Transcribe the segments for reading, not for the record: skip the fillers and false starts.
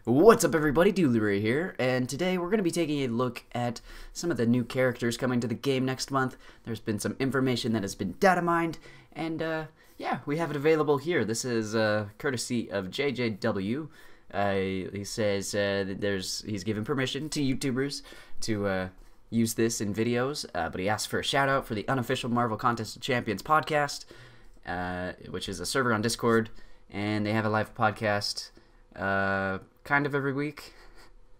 What's up everybody, DoolieRay here, and today we're going to be taking a look at some of the new characters coming to the game next month. There's been some information that has been data mined, and yeah, we have it available here. This is courtesy of JJW. He says that he's given permission to YouTubers to use this in videos, but he asked for a shout out for the unofficial Marvel Contest of Champions podcast, which is a server on Discord, and they have a live podcast kind of every week.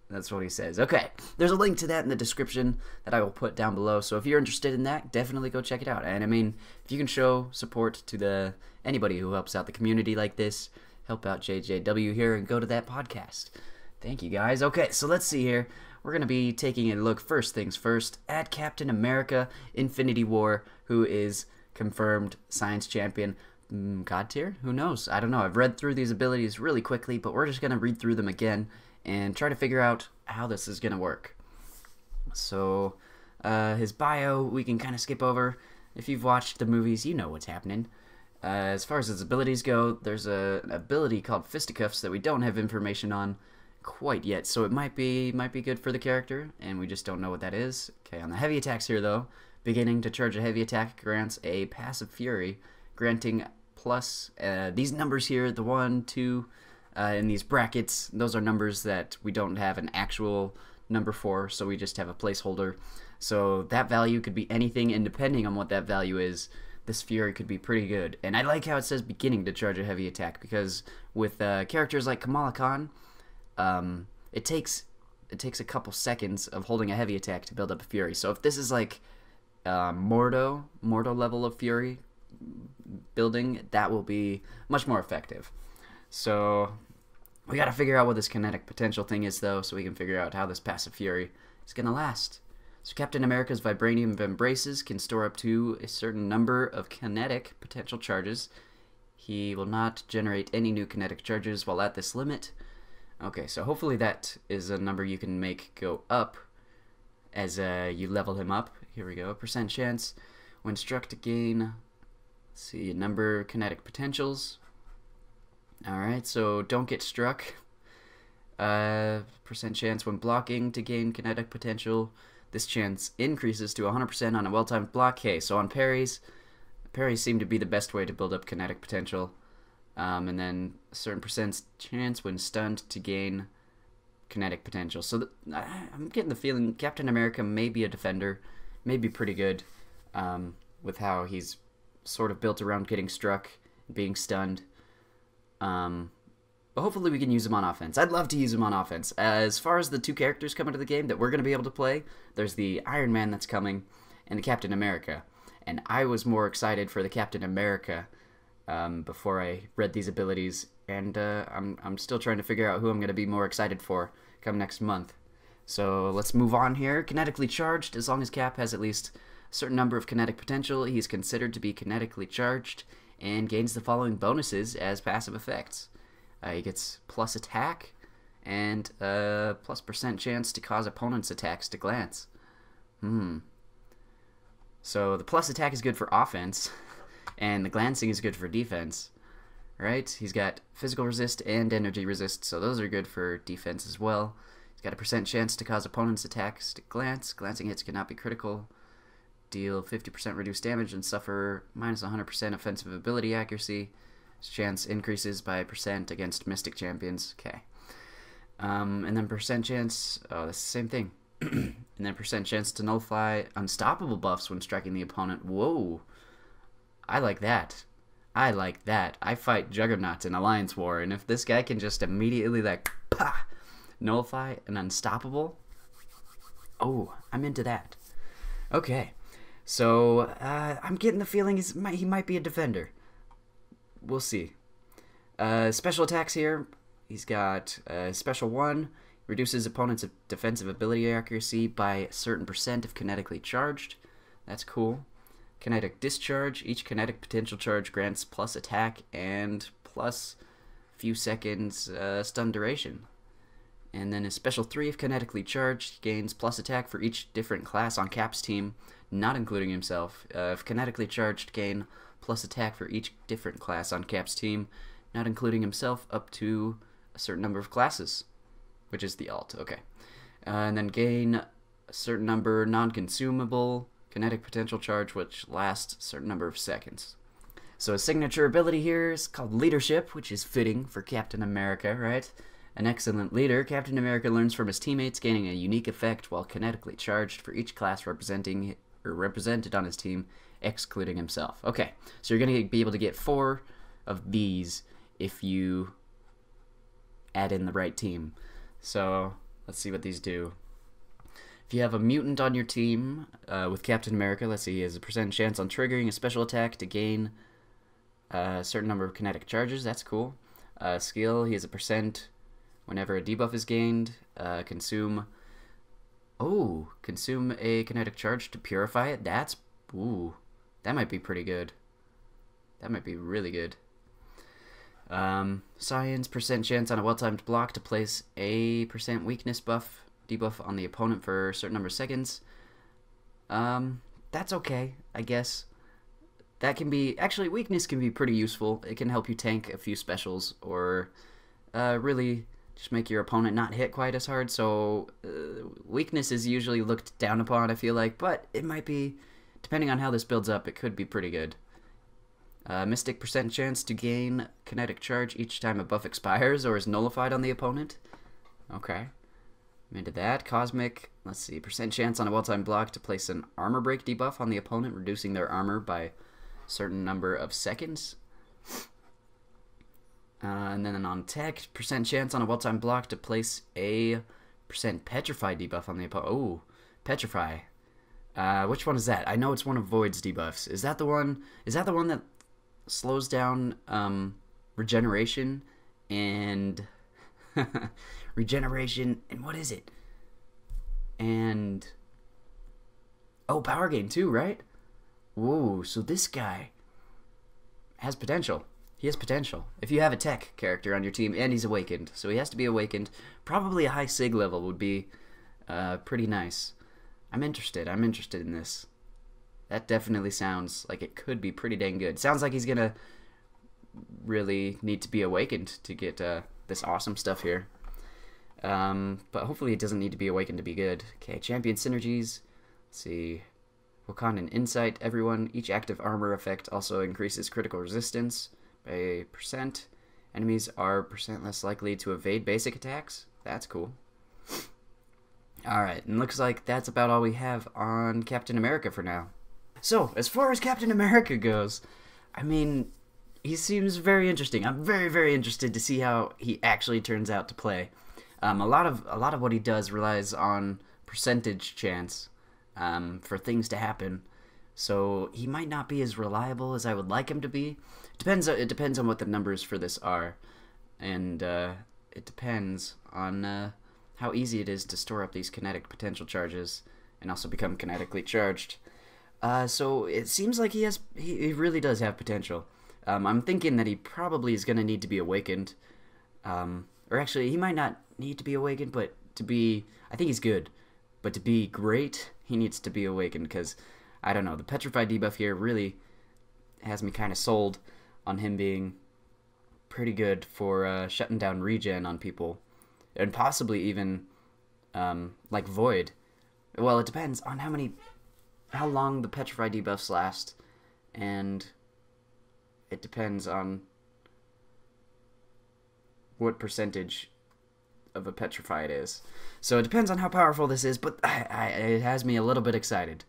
That's what he says. Okay, there's a link to that in the description that I will put down below, so if you're interested in that, definitely go check it out. And I mean, if you can show support to anybody who helps out the community like this, help out JJW here and go to that podcast. Thank you guys. Okay, so let's see here. We're going to be taking a look, first things first, at Captain America Infinity War, who is confirmed Science Champion. God tier? Who knows? I don't know. I've read through these abilities really quickly, but we're just going to read through them again and try to figure out how this is going to work. So, his bio, we can kind of skip over. If you've watched the movies, you know what's happening. As far as his abilities go, there's an ability called Fisticuffs that we don't have information on quite yet, so it might be good for the character, and we just don't know what that is. Okay, on the heavy attacks here, though, beginning to charge a heavy attack grants a passive fury, granting plus these numbers here, the 1, 2, in these brackets, those are numbers that we don't have an actual number for, so we just have a placeholder. So that value could be anything, and depending on what that value is, this fury could be pretty good. And I like how it says beginning to charge a heavy attack, because with characters like Kamala Khan, it takes a couple seconds of holding a heavy attack to build up a fury. So if this is like Mordo level of fury building, that will be much more effective. So we got to figure out what this kinetic potential thing is, though, so we can figure out how this passive fury is going to last. So Captain America's vibranium embraces can store up to a certain number of kinetic potential charges. He will not generate any new kinetic charges while at this limit. Okay, so hopefully that is a number you can make go up as you level him up. Here we go, percent chance when struck to gain, let's see, a number of kinetic potentials. Alright, so don't get struck. Percent chance when blocking to gain kinetic potential. This chance increases to 100% on a well-timed block. Okay, so on parries seem to be the best way to build up kinetic potential. And then a certain percent chance when stunned to gain kinetic potential. So I'm getting the feeling Captain America may be a defender, may be pretty good with how he's sort of built around getting struck, being stunned. But hopefully we can use him on offense. I'd love to use him on offense. As far as the two characters coming to the game that we're going to be able to play, there's the Iron Man that's coming and the Captain America. And I was more excited for the Captain America before I read these abilities, and I'm still trying to figure out who I'm going to be more excited for come next month. So let's move on here. Kinetically charged, as long as Cap has at least a certain number of kinetic potential, he's considered to be kinetically charged and gains the following bonuses as passive effects. He gets plus attack and plus percent chance to cause opponents' attacks to glance. So the plus attack is good for offense, and the glancing is good for defense. Right? He's got physical resist and energy resist, so those are good for defense as well. He's got a percent chance to cause opponents' attacks to glance. Glancing hits cannot be critical. Deal 50% reduced damage and suffer minus 100% offensive ability accuracy. His chance increases by % against Mystic Champions. Okay. And then percent chance, oh, that's the same thing. And then percent chance to nullify unstoppable buffs when striking the opponent. Whoa. I like that. I like that. I fight Juggernauts in Alliance War, and if this guy can just immediately, like, pah, nullify an unstoppable, oh, I'm into that. Okay. So, I'm getting the feeling he might be a defender. We'll see. Special attacks here. He's got Special 1. Reduces opponent's defensive ability accuracy by a certain % if kinetically charged. That's cool. Kinetic discharge. Each kinetic potential charge grants plus attack and plus few seconds stun duration. And then his Special 3, if kinetically charged, gains plus attack for each different class on Cap's team, not including himself. If kinetically charged, gain plus attack for each different class on Cap's team, not including himself, up to a certain number of classes. which is the alt. Okay. And then gain a certain number non-consumable kinetic potential charge, which lasts a certain number of seconds. So his signature ability here is called Leadership, which is fitting for Captain America, right? An excellent leader, Captain America learns from his teammates, gaining a unique effect while kinetically charged for each class represented on his team, excluding himself. Okay, so you're going to be able to get 4 of these if you add in the right team. So let's see what these do. If you have a mutant on your team with Captain America, let's see, he has a % chance on triggering a special attack to gain a certain number of kinetic charges. That's cool. Skill, he has a % whenever a debuff is gained. Consume a kinetic charge to purify it. That might be pretty good. That might be really good. Science, % chance on a well-timed block to place a % weakness debuff on the opponent for a certain number of seconds. That's okay, I guess. That can be, actually, weakness can be pretty useful. It can help you tank a few specials or really just make your opponent not hit quite as hard. So weakness is usually looked down upon, I feel like, but it might be, depending on how this builds up, it could be pretty good. Mystic % chance to gain kinetic charge each time a buff expires or is nullified on the opponent. Okay. I'm into that. Cosmic, let's see, % chance on a well-timed block to place an armor break debuff on the opponent, reducing their armor by a certain number of seconds. And then on tech, % chance on a well-timed block to place a % petrify debuff on the opponent. Oh, petrify. Which one is that? I know it's one of Void's debuffs. Is that the one that slows down regeneration and regeneration and what is it? And power gain too, right? Whoa, so this guy has potential. He has potential. If you have a tech character on your team and he's awakened, so he has to be awakened, probably a high sig level would be pretty nice. I'm interested in this. That definitely sounds like it could be pretty dang good. Sounds like he's gonna really need to be awakened to get this awesome stuff here. But hopefully it doesn't need to be awakened to be good. Okay, champion synergies. Let's see. Wakandan Insight, everyone. Each active armor effect also increases critical resistance by a %. Enemies are % less likely to evade basic attacks. That's cool. Alright, and looks like that's about all we have on Captain America for now. So, as far as Captain America goes, I mean, he seems very interesting. I'm very, very interested to see how he actually turns out to play. A lot of what he does relies on % chance for things to happen. So he might not be as reliable as I would like him to be. It depends on what the numbers for this are, and it depends on how easy it is to store up these kinetic potential charges and also become kinetically charged. So it seems like he really does have potential. I'm thinking that he probably is going to need to be awakened. Or actually, he might not need to be awakened, but I think he's good. But to be great, he needs to be awakened, because, I don't know, the Petrify debuff here really has me kind of sold on him being pretty good for shutting down regen on people. And possibly even, like Void. Well, it depends on how long the Petrify debuffs last, and it depends on what percentage of a Petrify it is. So it depends on how powerful this is, but it has me a little bit excited.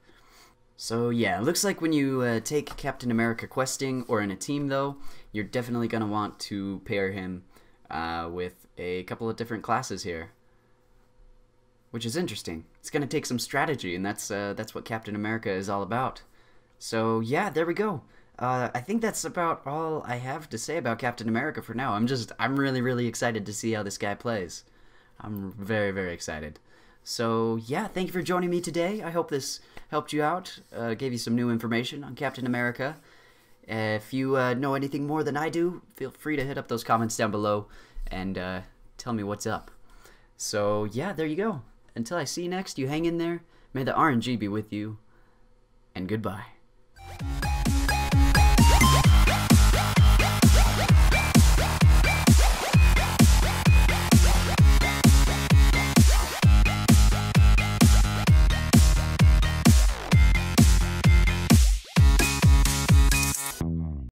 So yeah, it looks like when you take Captain America questing or in a team though, you're definitely going to want to pair him with a couple of different classes here. Which is interesting. It's going to take some strategy, and that's what Captain America is all about. So yeah, there we go. I think that's about all I have to say about Captain America for now. I'm really, really excited to see how this guy plays. I'm very, very excited. So yeah, thank you for joining me today. I hope this helped you out, gave you some new information on Captain America. If you know anything more than I do, feel free to hit up those comments down below and tell me what's up. So yeah, there you go. Until I see you next, you hang in there. May the RNG be with you, and goodbye.